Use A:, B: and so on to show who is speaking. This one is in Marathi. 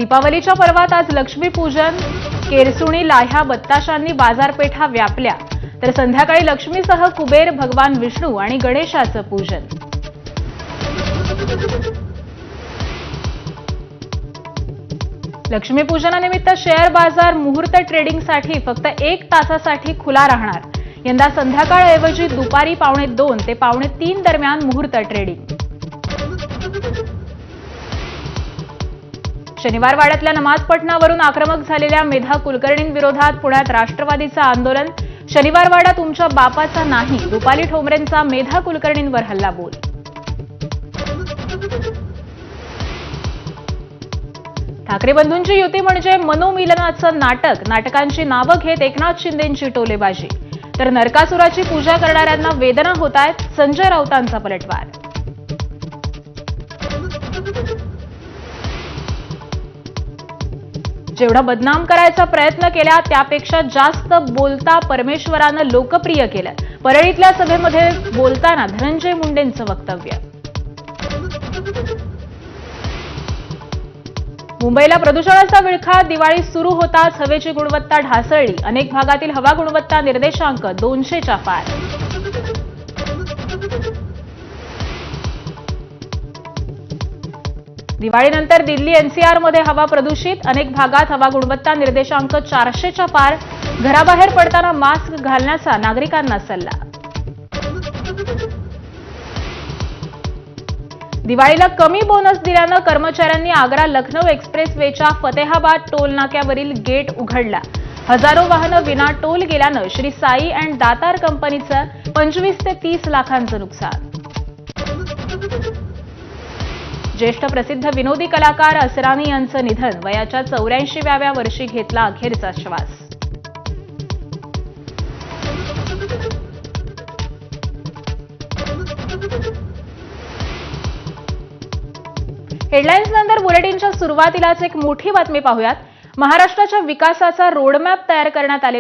A: दीपावलीच्या पर्वात आज लक्ष्मीपूजन, केरसुणी, लाह्या, बत्ताशांनी बाजारपेठा व्यापल्या, तर संध्याकाळी लक्ष्मीसह कुबेर, भगवान विष्णू आणि गणेशाचं पूजन. लक्ष्मीपूजनानिमित्त शेअर बाजार मुहूर्त ट्रेडिंगसाठी फक्त 1 तासासाठी खुला राहणार. यंदा संध्याकाळऐवजी दुपारी 2:45 ते 3:15 दरम्यान मुहूर्त ट्रेडिंग. शनिवार वाड्यातल्या नमाज पठणावरून आक्रमक झालेल्या मेधा कुलकर्णींविरोधात पुण्यात राष्ट्रवादीचं आंदोलन. शनिवार वाडा तुमच्या बापाचा नाही, रुपाली ठोंबरेंचा मेधा कुलकर्णींवर हल्लाबोल. ठाकरे बंधूंची युती म्हणजे मनोमिलनाचं नाटक. नाटकांची नावं घेत एकनाथ शिंदेंची टोलेबाजी. तर नरकासुराची पूजा करणाऱ्यांना वेदना होत आहेत, संजय राऊतांचा पलटवार. जेवढा बदनाम करायचा प्रयत्न केला त्यापेक्षा जास्त बोलता परमेश्वरानं लोकप्रिय केलं. परळीतल्या सभेमध्ये बोलताना धनंजय मुंडेंचं वक्तव्य. मुंबईला प्रदूषणाचा विळखा. दिवाळी सुरू होताच हवेची गुणवत्ता ढासळली. अनेक भागातील हवा गुणवत्ता निर्देशांक 200च्या पार. दिवाळीनंतर दिल्ली एनसीआरमध्ये हवा प्रदूषित. अनेक भागात हवा गुणवत्ता निर्देशांक 400च्या पार. घराबाहेर पडताना मास्क घालण्याचा नागरिकांना सल्ला. दिवाळीला कमी बोनस दिल्यानं कर्मचाऱ्यांनी आग्रा लखनौ एक्सप्रेसवेच्या फतेहाबाद टोल नाक्यावरील गेट उघडला. हजारो वाहनं विना टोल गेल्यानं श्री साई अँड दातार कंपनीचं 25 ते 30 लाखांचं नुकसान. ज्येष्ठ प्रसिद्ध विनोदी कलाकार असरानी यांचं निधन. वयाच्या 84व्या वर्षी घेतला अखेरचा श्वास. हेडलाईन्स नंतर बुलेटिनच्या सुरुवातीलाच एक मोठी बातमी पाहूयात. महाराष्ट्राच्या विकासाचा रोडमॅप तयार करण्यात आले.